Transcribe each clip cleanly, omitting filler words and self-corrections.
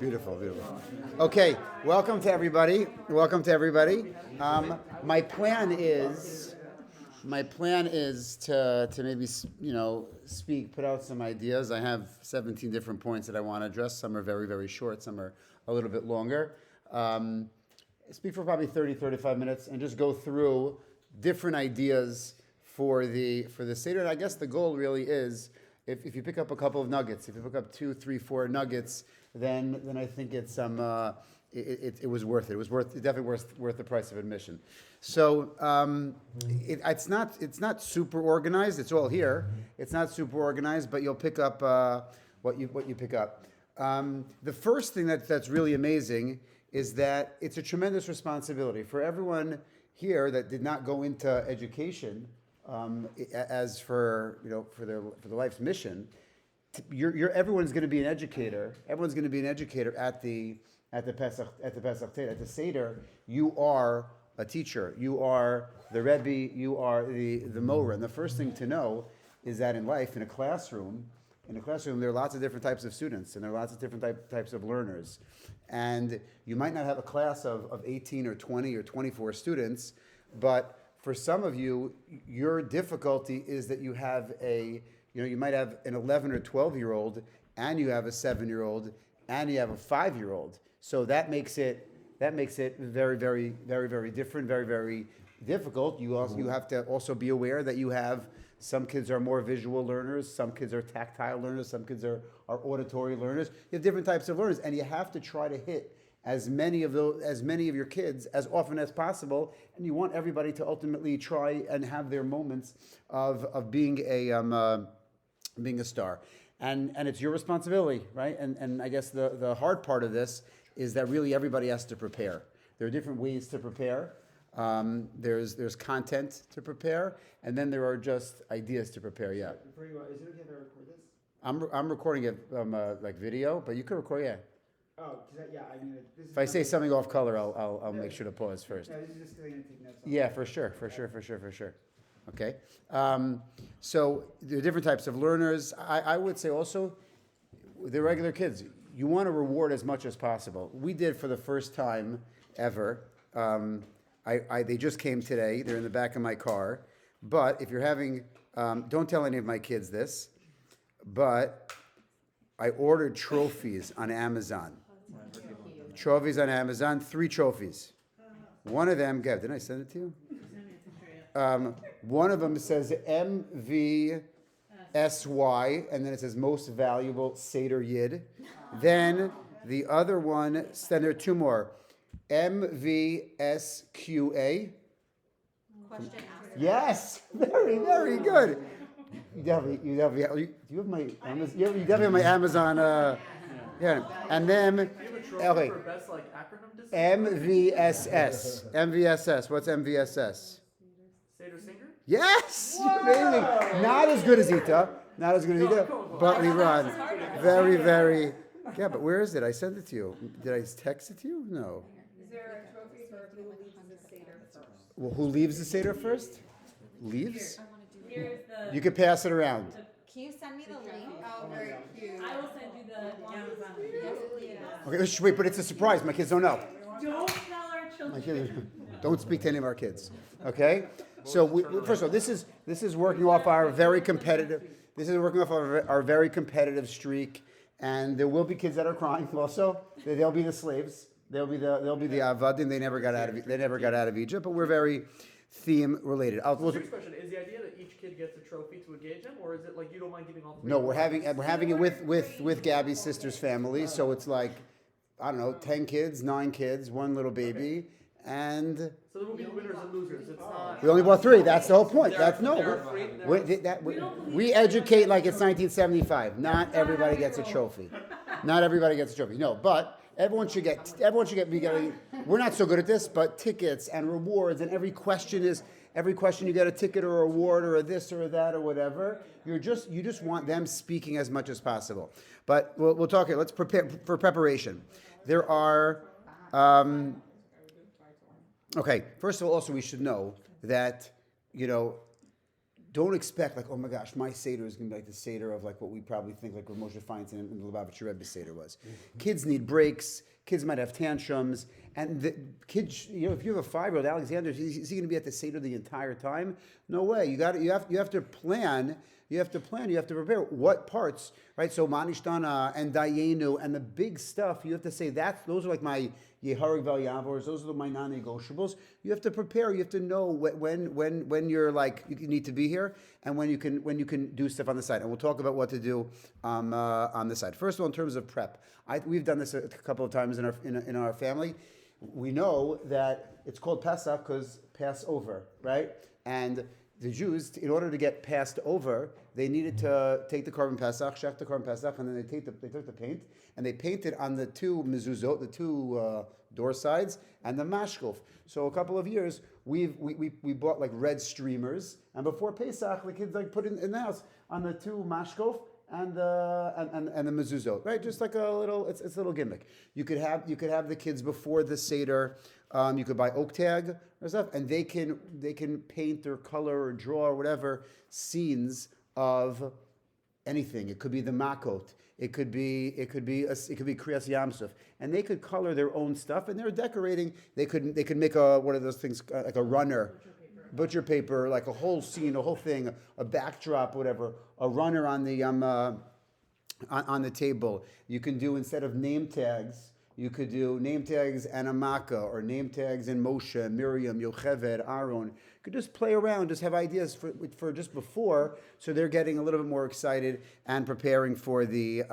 Beautiful, beautiful. Okay, welcome to everybody. Welcome to everybody. My plan is to maybe put out some ideas. I have 17 different points that I want to address. Some are very, very short. Some are a little bit longer. Speak for probably 30, 35 minutes and just go through different ideas for the Seder. And I guess the goal really is, if you pick up a couple of nuggets, if you pick up 2, 3, 4 nuggets, then I think it was worth it. It was definitely worth the price of admission. So it's not super organized. It's all here. It's not super organized, but you'll pick up what you pick up. The first thing that's really amazing is that it's a tremendous responsibility for everyone here that did not go into education as for their life's mission. Everyone's going to be an educator. Everyone's going to be an educator at the Pesach Seder. At the Seder, you are a teacher. You are the Rabbi. You are the Mohra. And the first thing to know is that in life, in a classroom, there are lots of different types of students, and there are lots of different types of learners. And you might not have a class of 18 or 20 or 24 students, but for some of you, your difficulty is that you have you might have an 11 or 12-year-old, and you have a 7-year-old, and you have a 5-year-old. So that makes it very, very, very, very different, very, very difficult. You have to also be aware that you have some kids are more visual learners, some kids are tactile learners, some kids are auditory learners. You have different types of learners, and you have to try to hit as many of your kids as often as possible, and you want everybody to ultimately try and have their moments of being a star, and it's your responsibility, right? And I guess the hard part of this is that really everybody has to prepare. There are different ways to prepare. There's content to prepare, and then there are just ideas to prepare. Yeah. Before you go, is it okay if I record this? I'm recording it like video, but you can record, yeah. Oh, yeah. I mean, this is if I say something off color, I'll make sure to pause first. No, this is just going to take notes. Yeah, for sure. Okay. So there are different types of learners. I would say also the regular kids. You want to reward as much as possible. We did for the first time ever. They just came today. They're in the back of my car. But if you're having, don't tell any of my kids this, but I ordered trophies on Amazon. Trophies on Amazon, 3 trophies. One of them, Gav, didn't I send it to you? One of them says MVSY, and then it says most valuable Seder Yid. Then the other one, then there are 2 more. MVSQA. Question asked. Yes, very, very good. You definitely have my Amazon. Yeah, and then okay. For best, acronym design? MVSS. What's MVSS? Seder singer? Yes, amazing. Not as good as Ita, but we run. Very, very. Yeah, but where is it? I sent it to you. Did I text it to you? No. Is there a trophy for who leaves the Seder first? Well, who leaves the Seder first? Leaves? Here's the. You can pass it around. Can you send me the link? Oh, very cute. I will send you the Amazon link. Yes, please. Okay, wait, but it's a surprise. My kids don't know. Don't tell our children. My kids don't speak to any of our kids. Okay? So first of all, this is working off our very competitive. This is working off our very competitive streak, and there will be kids that are crying. Also, they'll be the slaves. They'll be the avadim. They never got out of Egypt. But we're very theme related. Serious question: is the idea that each kid gets a trophy to engage them, or is it like you don't mind giving all 3? No, we're having it with Gabby's sister's family. So it's like, I don't know, 10 kids, 9 kids, 1 little baby, and. So there will be winners and losers. It's not. We only bought 3. That's the whole point. We educate like it's 1975. Not everybody gets a trophy. No, but everyone should get. We're not so good at this, but tickets and rewards, and every question you get a ticket or a award or a this or a that or whatever. You just want them speaking as much as possible. But we'll talk here. Let's prepare for preparation. There are. Okay, first of all, also we should know that, don't expect like, oh my gosh, my Seder is going to be like the Seder of like what we probably think like what Moshe Feinstein and the Lubavitcher Rebbe Seder was. Kids need breaks. Kids might have tantrums. And the kids, if you have a 5-year-old, Alexander, is he going to be at the Seder the entire time? No way. You have to plan. You have to plan. You have to prepare what parts, right? So Manishtana and Dayenu and the big stuff. You have to say those are like my Yeharig Val Yavors. Those are my non-negotiables. You have to prepare. You have to know when you're like you need to be here and when you can do stuff on the side. And we'll talk about what to do on the side. First of all, in terms of prep, we've done this a couple of times in our family. We know that it's called Pesach because Passover, right? And the Jews, in order to get passed over, they needed to take the Korban Pesach, shech the Korban Pesach, and then they took the paint and they painted on the two mezuzot, the two door sides, and the mashkof. So a couple of years, we bought like red streamers, and before Pesach, the kids like put it in the house on the two mashkof and the mezuzot, right? Just like a little, it's a little gimmick. You could have the kids before the Seder. You could buy oak tag or stuff, and they can paint or color or draw or whatever scenes of anything. It could be the makot. It could be Kriyas Yamsuf, and they could color their own stuff, and they're decorating. They could make one of those things like a runner. Butcher paper, like a whole scene, a whole thing, a backdrop, whatever, a runner on the on the table. You can do, instead of name tags, you could do name tags and a makkah, or name tags in Moshe, Miriam, Yocheved, Aaron. You could just play around, just have ideas for just before, so they're getting a little bit more excited and preparing for the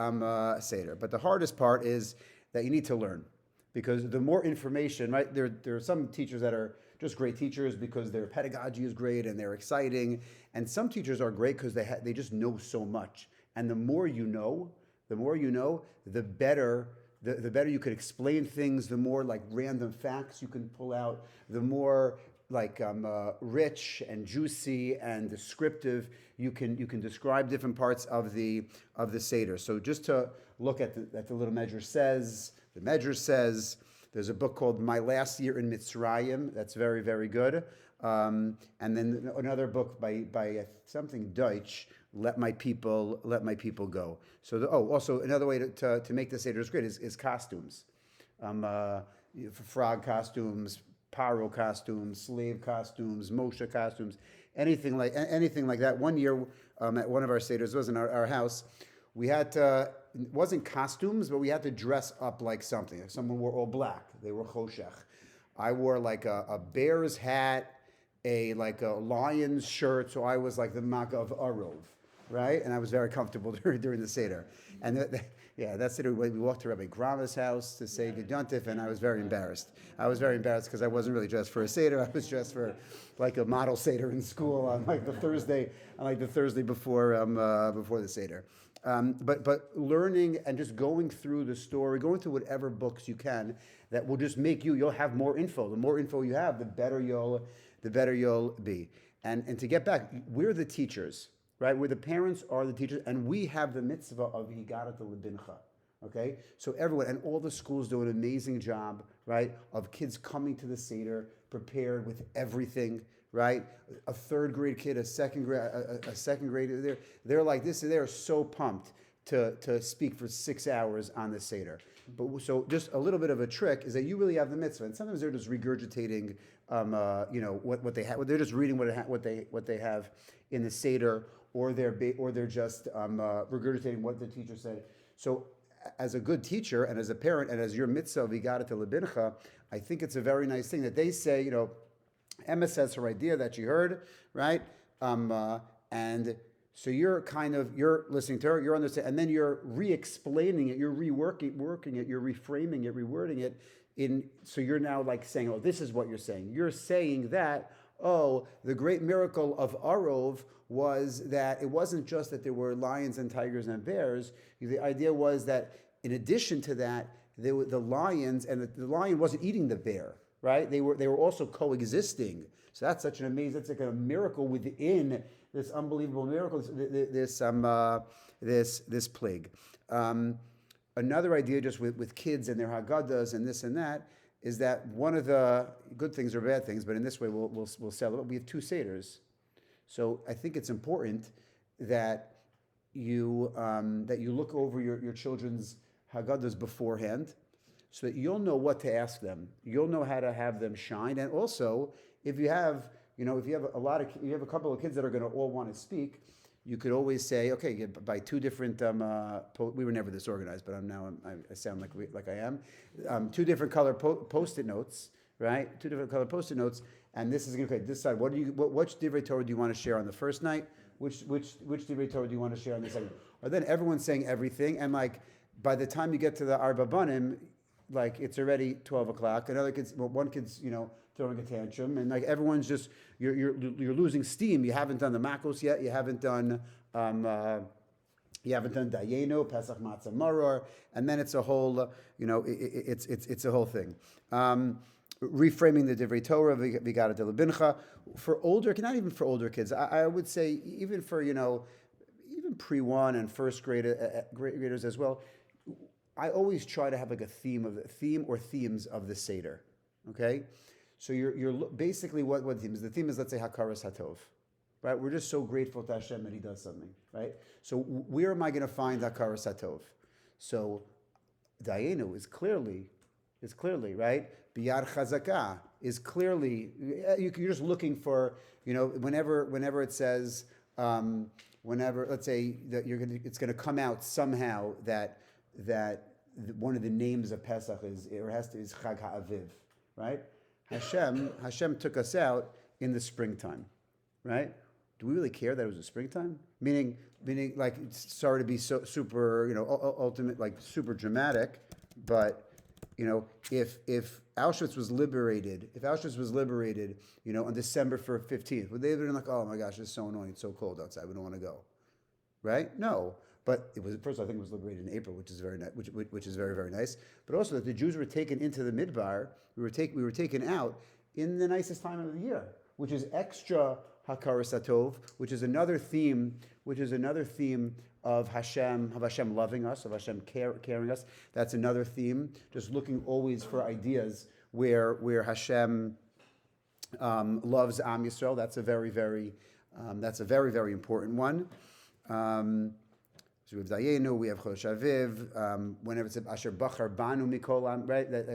Seder. But the hardest part is that you need to learn, because the more information, right? There are some teachers that are just great teachers because their pedagogy is great and they're exciting. And some teachers are great because they just know so much. And the more you know, the better you could explain things, the more like random facts you can pull out, the more like rich and juicy and descriptive you can describe different parts of the Seder. So just to look at the little measure says, the measure says. There's a book called My Last Year in Mitzrayim that's very, very good. And then another book by something Deutsch, Let My People Go. So also another way to make the Seder great is costumes. Frog costumes, Paro costumes, slave costumes, Moshe costumes, anything like that. One year at one of our Seders, was in our house, we had to, it wasn't costumes, but we had to dress up like something. Like someone wore all black. They were choshech. I wore like a bear's hat, a lion's shirt, so I was like the Makkah of Arov, right? And I was very comfortable during the Seder. And that's it. We walked to Rabbi Grama's house to say Good Yontif, and I was very embarrassed. I was very embarrassed because I wasn't really dressed for a Seder. I was dressed for like a model Seder in school on like the Thursday before the Seder. But learning and just going through the story, going through whatever books you can, that will just make you'll have more info. The more info you have, the better you'll be. And to get back, we're the teachers, right? Where the parents are the teachers, and we have the mitzvah of higarat lebincha. Okay, so everyone and all the schools do an amazing job, right, of kids coming to the Seder prepared with everything. Right, a third grade kid, a second grade, they're like this. They're so pumped to speak for 6 hours on the Seder. But so just a little bit of a trick is that you really have the mitzvah, and sometimes they're just regurgitating, what they have. They're just reading what they have in the Seder, or they're just regurgitating what the teacher said. So, as a good teacher and as a parent and as your mitzvah vigarat lebincha, I think it's a very nice thing that they say, Emma says her idea that she heard, right? And so you're listening to her, you're understanding, and then you're re-explaining it, you're working it, you're reframing it, rewording it so you're now like saying, oh, this is what you're saying. You're saying that, oh, the great miracle of Arov was that it wasn't just that there were lions and tigers and bears. The idea was that in addition to that, there were the lions, and the lion wasn't eating the bear. Right? They were also coexisting. So that's such an amazing, that's like a miracle within this unbelievable miracle, this plague. Another idea just with kids and their Haggadahs and this and that is that one of the good things or bad things, but in this way we'll sell it. We have two Seders. So I think it's important that you look over your children's Haggadahs beforehand, so that you'll know what to ask them. You'll know how to have them shine, and also if you have a couple of kids that are going to all want to speak, you could always say, okay, by two different. We were never this organized, but I sound like I am. Two different color post-it notes, right? Two different color post-it notes, and this is going to decide which divrei Torah do you want to share on the first night, which divrei Torah do you want to share on the second, or then everyone's saying everything, and like by the time you get to the Arba Banim, like it's already 12 o'clock. Another kid's, one kid's, throwing a tantrum, and like everyone's just you're losing steam. You haven't done the makos yet. You haven't done Dayenu, Pesach Matzah Maror, and then it's a whole it's a whole thing. Reframing the Divrei Torah, Vigada de Labincha, for older, not even for older kids. I would say even for even pre-1 and first graders as well. I always try to have like a theme or themes of the Seder. Okay, so you're basically what theme is? The theme is, let's say, Hakaras Hatov, right? We're just so grateful to Hashem that He does something, right? So where am I going to find Hakaras Hatov? So Dayenu is clearly right. Biyad Chazakah is clearly you're just looking for whenever it says whenever, let's say that it's going to come out somehow that one of the names of Pesach is Chag HaAviv, right? Hashem took us out in the springtime, right? Do we really care that it was a springtime? Meaning, like, sorry to be so super, ultimate, like super dramatic, but if Auschwitz was liberated, on December 15th, would they have been like, oh my gosh, it's so annoying, it's so cold outside, we don't want to go, right? No. But it was, first, I think it was liberated in April, which is very nice, which is very, very nice. But also that the Jews were taken into the Midbar, we were taken out in the nicest time of the year, which is extra Hakaras Hatov, which is another theme of Hashem loving us, of Hashem caring us. That's another theme. Just looking always for ideas where Hashem loves Am Yisrael. That's a very, very important one. So we have Dayenu, we have Chodesh Aviv. Whenever it's Asher Bachar Banu Mikolam, right? That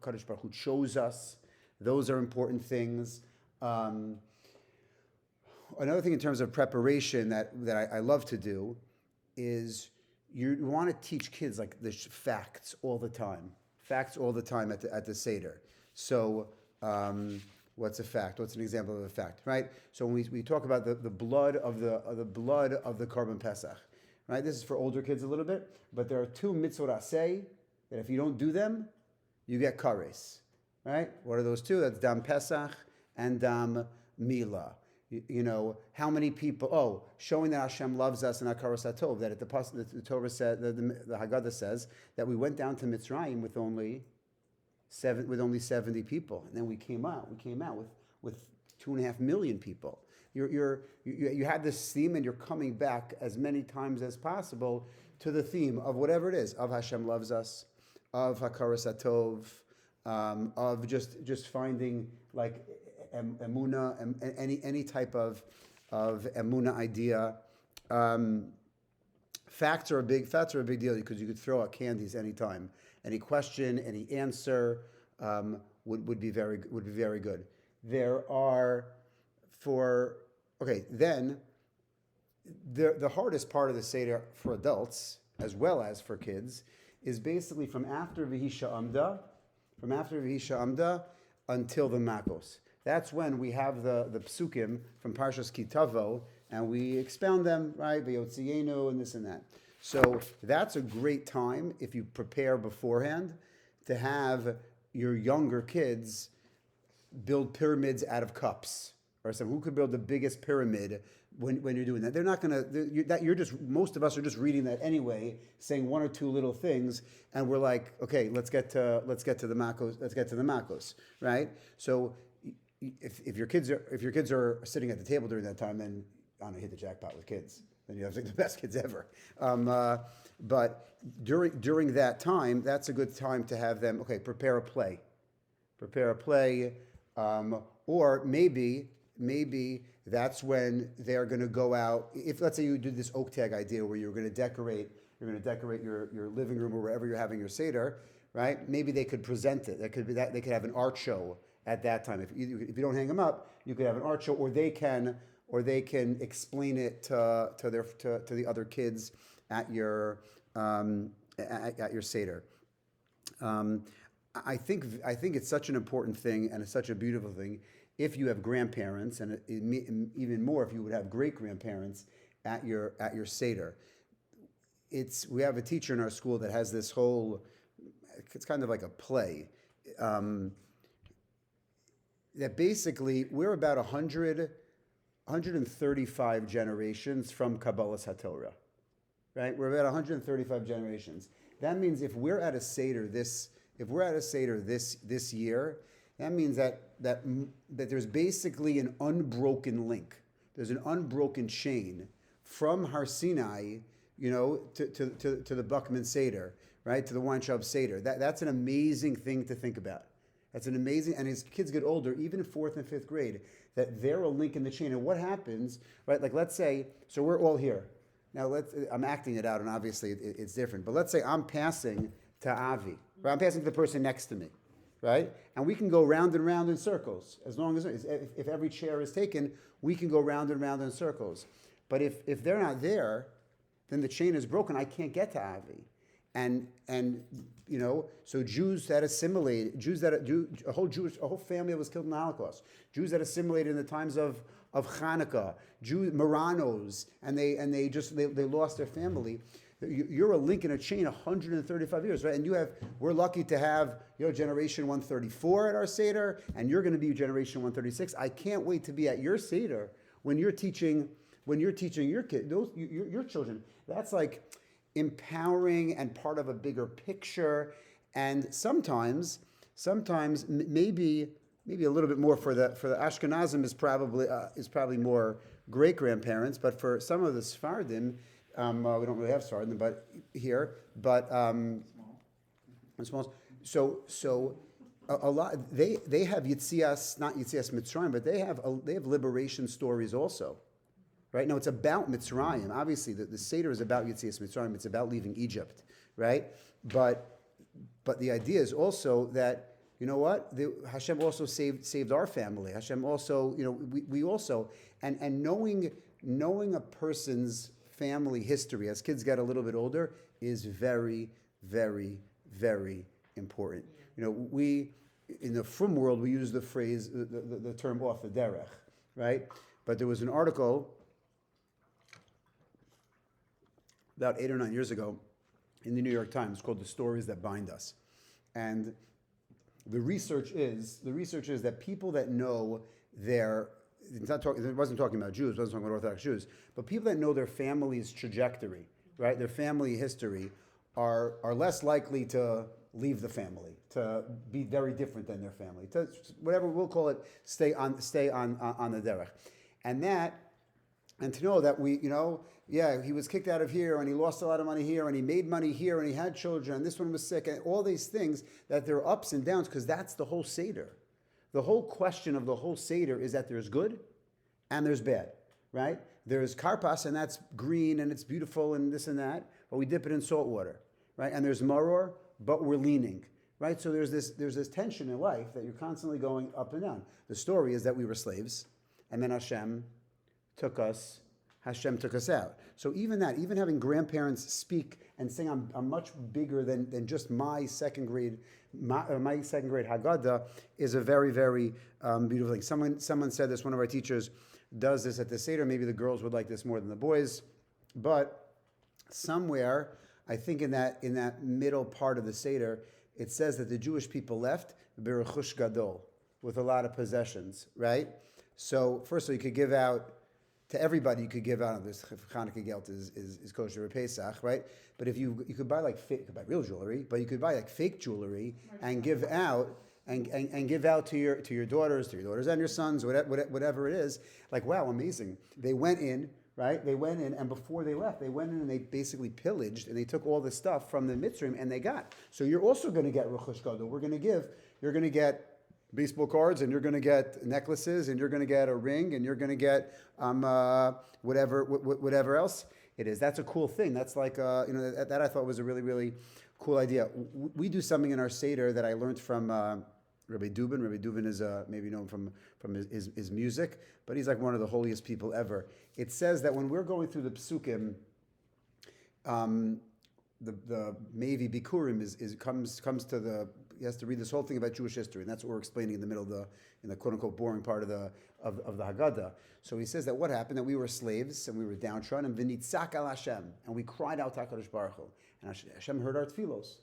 Kadosh Baruch Hu chose us. Those are important things. Another thing in terms of preparation that I love to do is you want to teach kids like the facts all the time. Facts all the time at the Seder. So what's a fact? What's an example of a fact? Right. So when we talk about the blood of the Korban Pesach. Right, this is for older kids a little bit, but there are two mitzvot aseh that if you don't do them, you get kares. Right? What are those two? That's dam Pesach and dam Mila. How many people? Showing that Hashem loves us and Hakaras Hatov. That the Torah said, the Haggadah says that we went down to Mitzrayim with only 70 people, and then we came out with 2.5 million people. You have this theme, and you're coming back as many times as possible to the theme of whatever it is, of Hashem loves us, of Hakaras Hatov, of just finding like emuna, any type of emuna idea. Facts are a big deal because you could throw out candies anytime. Any question, any answer would be very good. There are then the hardest part of the Seder for adults as well as for kids is basically from after V'hisha Amda until the Makos. That's when we have the psukim from Parshas Kitavo and we expound them, right? V'yotzienu and this and that. So that's a great time if you prepare beforehand to have your younger kids build pyramids out of cups. Or so who could build the biggest pyramid when you're doing that? They're not going to. Most of us are just reading that anyway, saying one or two little things, and we're like, okay, let's get to the Makos, right? So if your kids are sitting at the table during that time, then I don't know, hit the jackpot with kids. Then you have like the best kids ever. But during that time, that's a good time to have them. Okay, prepare a play, or maybe maybe that's when they're going to go out. If let's say you did this oak tag idea where you're going to decorate your living room or wherever you're having your Seder, right? Maybe they could present it. That could be that they could have an art show at that time. If you don't hang them up, you could have an art show, or they can explain it to the other kids at your Seder. I think it's such an important thing, and it's such a beautiful thing if you have grandparents, and even more if you would have great grandparents at your Seder. We have a teacher in our school that has this whole, it's kind of like a play, that basically we're about 135 generations from Kabbalas HaTorah, right? We're about 135 generations. That means if we're at a Seder this year, that means that there's basically an unbroken link. There's an unbroken chain from Har Sinai, to the Buckman Seder, right? To the Wine Shop Seder. That's an amazing thing to think about. That's an amazing, and as kids get older, even in 4th and 5th grade, that they're a link in the chain. And what happens, right? Like let's say, so we're all here. Now I'm acting it out, and obviously it's different. But let's say I'm passing to Avi, right? I'm passing to the person next to me, right? And we can go round and round in circles. As long as, if every chair is taken, we can go round and round in circles. But if they're not there, then the chain is broken. I can't get to Avi. And so Jews that assimilated, a whole family that was killed in the Holocaust, Jews that assimilated in the times of Hanukkah, Maranos, and they lost their family. You're a link in a chain 135 years, right? And we're lucky to have generation 134 at our Seder, and you're going to be generation 136. I can't wait to be at your Seder when you're teaching your kid, your children. That's like empowering and part of a bigger picture. And sometimes maybe a little bit more for the Ashkenazim is probably more great grandparents, but for some of the Sephardim, we don't really have Sephardim, but small. So a lot they have Yitzias, not Yitzias Mitzrayim, but they have liberation stories also. Right? No, it's about Mitzrayim. Obviously, the Seder is about Yitzias Mitzrayim. It's about leaving Egypt, right? But the idea is also that, Hashem also saved our family. Hashem also, we also, and knowing a person's family history as kids get a little bit older is very, very, very important. We, in the Frum world, we use the phrase, the term off the derech, right? But there was an article about 8 or 9 years ago in the New York Times called "The Stories That Bind Us," and the research is that people that know it wasn't talking about Jews, it wasn't talking about Orthodox Jews, but people that know their family's trajectory, right, their family history, are less likely to leave the family, to be very different than their family, to whatever we'll call it, stay on the derech, and to know that he was kicked out of here, and he lost a lot of money here, and he made money here, and he had children, and this one was sick, and all these things, that there are ups and downs, because that's the whole Seder. The whole question of the whole Seder is that there's good and there's bad, right? There's karpas, and that's green, and it's beautiful, and this and that, but we dip it in salt water, right? And there's maror, but we're leaning, right? So there's this tension in life that you're constantly going up and down. The story is that we were slaves, and then Hashem took us out. So even having grandparents speak and saying I'm much bigger than just my second grade Haggadah is a very, very beautiful thing. Someone said this, one of our teachers does this at the Seder. Maybe the girls would like this more than the boys, but somewhere, I think in that middle part of the Seder, it says that the Jewish people left b'rechush gadol, with a lot of possessions, right? So first of all, you could give out to everybody. You could give out this Hanukkah gelt is kosher or Pesach, right? But if you could buy real jewelry, but you could buy like fake jewelry and give out and give out to your daughters and your sons, whatever it is. Like, wow, amazing! They went in, right? They went in, and before they left, they went in and they basically pillaged and they took all the stuff from the Mitzrayim and they got. So you're also going to get Rechush Gadol. You're going to get baseball cards, and you're going to get necklaces, and you're going to get a ring, and you're going to get whatever else it is. That's a cool thing. That's like that I thought was a really, really cool idea. We do something in our Seder that I learned from Rabbi Dubin. Rabbi Dubin is maybe known from his music, but he's like one of the holiest people ever. It says that when we're going through the psukim, the Mevi Bikurim comes to the, he has to read this whole thing about Jewish history, and that's what we're explaining in the middle of in the quote unquote boring part of the Haggadah. So he says that what happened, that we were slaves and we were downtrodden, and v'nitzak al Hashem, and we cried out to HaKadosh Baruch Hu, and Hashem heard our tefillos.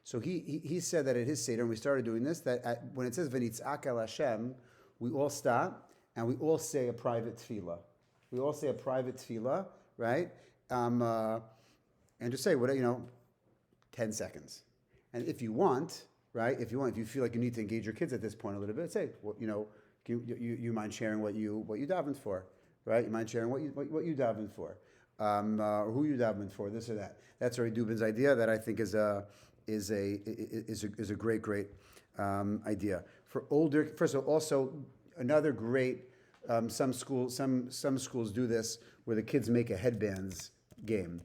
So he said that at his Seder, and we started doing this, that when it says v'nitzak al Hashem, we all stop and we all say a private tefillah. We all say a private tefillah, right? And just say, 10 seconds. And if you want, right, if you feel like you need to engage your kids at this point a little bit, say, you mind sharing what you davened for, right? You mind sharing what you davened for, or who you davened for, this or that. That's Rabbi Dubin's idea that I think is a great idea for older. First of all, also another great. Some schools do this where the kids make a headbands game.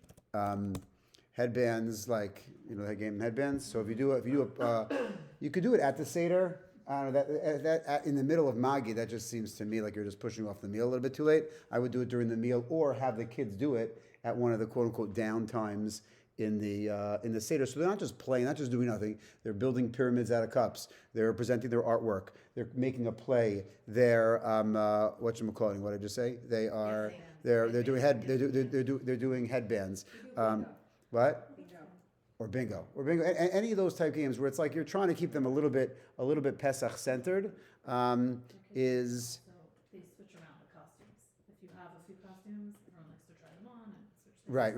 Headbands, like that game headbands. So if you you could do it at the Seder. I don't know that in the middle of Magi, that just seems to me like you're just pushing off the meal a little bit too late. I would do it during the meal, or have the kids do it at one of the quote unquote down times in the Seder. So they're not just playing, not just doing nothing. They're building pyramids out of cups. They're presenting their artwork. They're making a play. They're what did I just say? They're doing headbands. What? Or bingo. Any of those type games where it's like you're trying to keep them a little bit Pesach centered. Is So they switch around the costumes. If you have a few costumes, everyone likes to try them on and switch them. Right.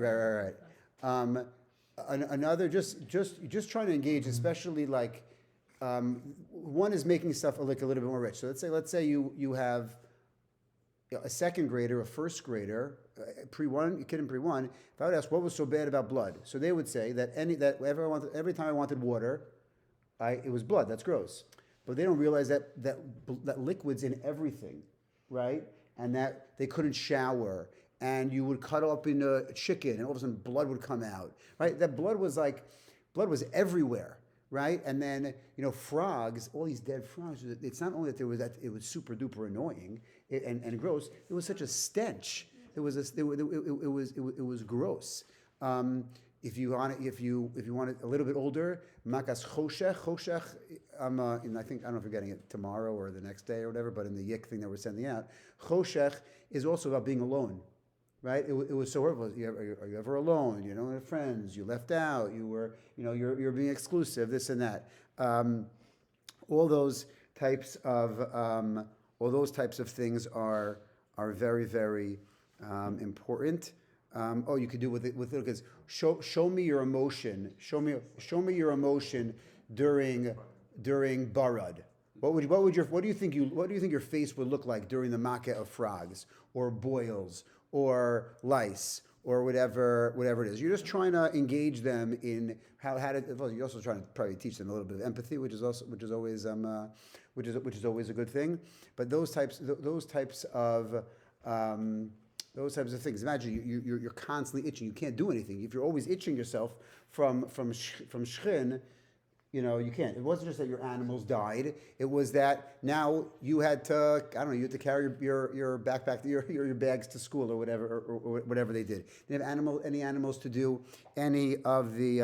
Another just trying to engage, especially like one is making stuff like a little bit more rich. So let's say you have a second grader, a first grader, a kid in pre-1. If I would ask what was so bad about blood, so they would say that every time I wanted water, it was blood. That's gross. But they don't realize that liquid's in everything, right? And that they couldn't shower. And you would cut open a chicken, and all of a sudden blood would come out, right? That blood was everywhere, right? And then frogs, all these dead frogs. It's not only that it was super duper annoying and gross. It was such a stench. It was gross. If you want it a little bit older, makas choshech. I don't know if you're getting it tomorrow or the next day or whatever, but in the yik thing that we're sending out, choshech is also about being alone. Right? It was so horrible. Are you ever alone? You don't have friends. You left out. You were, you're being exclusive. This and that. All those types of things are very, very important. You could do with little kids. Show me your emotion. Show me your emotion during Barad. What do you think your face would look like during the Makkah of frogs or boils or lice or whatever it is? You're just trying to engage them in how to. Well, you're also trying to probably teach them a little bit of empathy, which is always a good thing. But those types of things. Imagine you're constantly itching. You can't do anything if you're always itching yourself from shchin. You can't. It wasn't just that your animals died. It was that now you had to, you had to carry your backpack, your bags to school or whatever they did. They didn't have any animals to do any of the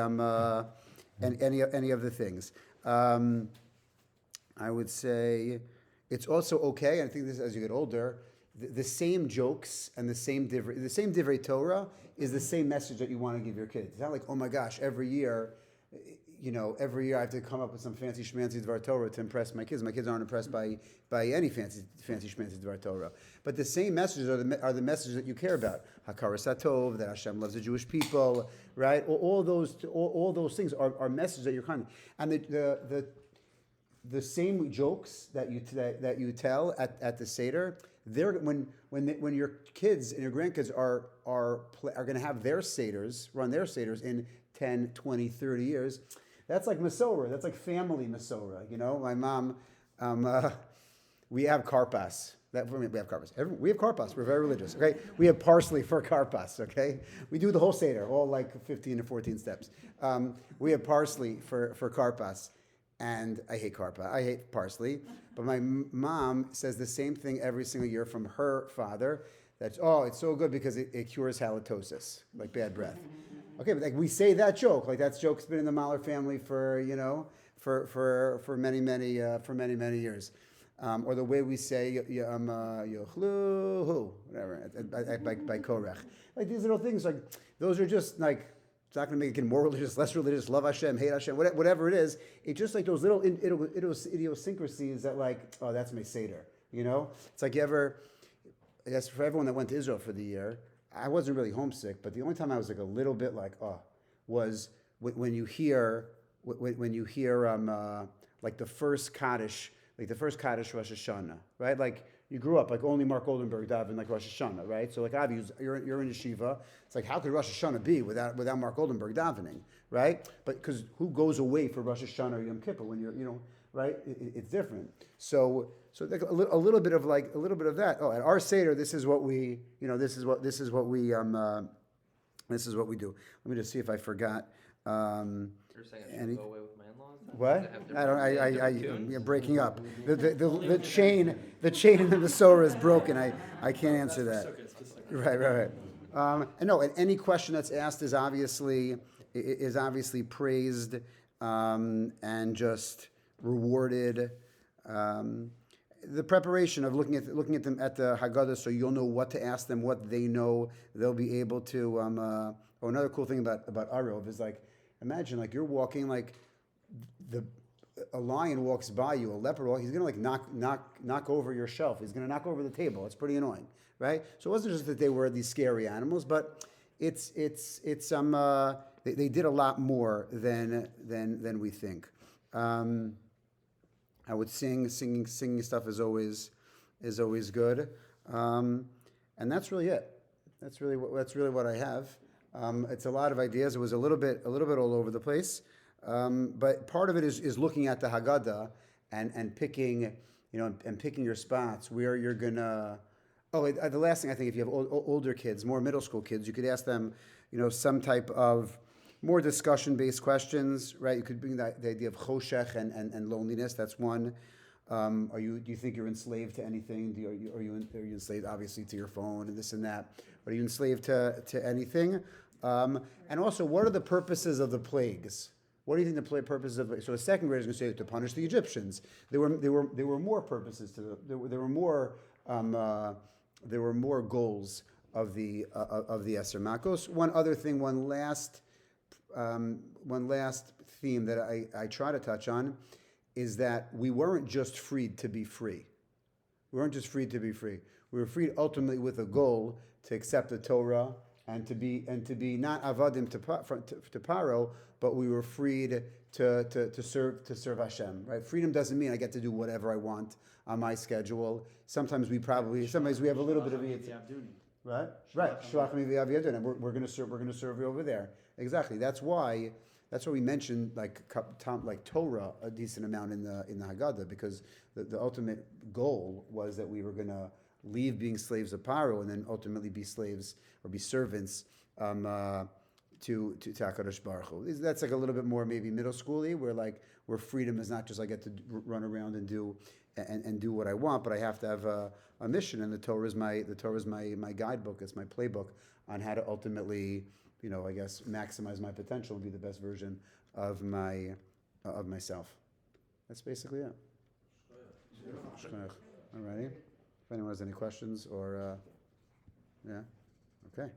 any of the things. I would say it's also okay. And I think this as you get older, the same jokes and the same divrei Torah is the same message that you want to give your kids. It's not like, oh my gosh, every year I have to come up with some fancy schmancy Dvar Torah to impress my kids. My kids aren't impressed by any fancy schmancy Dvar Torah. But the same messages are the messages that you care about. Hakaras HaTov, that Hashem loves the Jewish people, right? All those things are messages that you're kind of, and the same jokes that you tell at the Seder. When your kids and your grandkids are going to have their Seders, run their Seders in 10, 20, 30 years. That's like Masorah. That's like family Masorah. My mom We have karpas. We have karpas. We have karpas. We're very religious. Okay. We have parsley for karpas. Okay. We do the whole seder, all like 15 or 14 steps. We have parsley for karpas, and I hate karpa. I hate parsley. But my mom says the same thing every single year from her father. That's it's so good because it cures halitosis, like bad breath. Okay, but like we say that joke, like that joke's been in the Mahler family for for many years. Or the way we say yochluhu, whatever, by korech. Like these little things, like those are just like, it's not going to make it more religious, less religious, love Hashem, hate Hashem, whatever it is. It's just like those little idiosyncrasies that like, oh, that's my Seder, It's like I guess for everyone that went to Israel for the year, I wasn't really homesick, but the only time I was like a little bit like, was when you hear like the first Kaddish, Rosh Hashanah, right? Like you grew up like only Mark Oldenburg davened like Rosh Hashanah, right? So like Avi, you're in yeshiva. It's like how could Rosh Hashanah be without Mark Oldenburg davening, right? But because who goes away for Rosh Hashanah or Yom Kippur when you're right? It's different. So like a little bit of that. Oh, at our Seder, this is what we this is what we do. Let me just see if I forgot. You're saying I should go away with my in-laws? What? You're breaking up. The chain in the Mesorah is broken. I can't answer that. Right. And any question that's asked is obviously praised and just rewarded. The preparation of looking at them at the Haggadah, so you'll know what to ask them, what they know. They'll be able to. Another cool thing about Arov is like, imagine like you're walking like a lion walks by you, a leopard he's gonna like knock over your shelf. He's gonna knock over the table. It's pretty annoying, right? So it wasn't just that they were these scary animals, but they did a lot more than we think. I would singing stuff is always good, and that's really it. That's really what I have. It's a lot of ideas. It was a little bit all over the place, but part of it is looking at the Haggadah and picking picking your spots where you're gonna. The last thing I think, if you have older kids, more middle school kids, you could ask them, some type of more discussion-based questions, right? You could bring the idea of choshech and loneliness. That's one. Do you think you're enslaved to anything? Are you enslaved, obviously, to your phone and this and that? Are you enslaved to anything? And also, what are the purposes of the plagues? What do you think the purposes of? So a second grader is going to say to punish the Egyptians. There were more purposes to there were more goals of the Eser Makos. One other thing, one last theme that I try to touch on is that we weren't just freed to be free. We weren't just freed to be free. We were freed ultimately with a goal to accept the Torah and to be not avadim to paro, but we were freed to serve Hashem. Right? Freedom doesn't mean I get to do whatever I want on my schedule. Sometimes we have a little bit of it. Right. Shlach mi v'av and we're going to serve you over there. Exactly. That's why we mentioned like Torah a decent amount in the Haggadah, because the ultimate goal was that we were going to leave being slaves of Paro and then ultimately be slaves or be servants to HaKadosh Baruch Hu. That's like a little bit more maybe middle schooly, where freedom is not just I get to run around and do what I want, but I have to have a mission, and the Torah is my guidebook. It's my playbook on how to ultimately, I guess, maximize my potential and be the best version of myself. That's basically it. All righty. If anyone has any questions or, yeah, okay.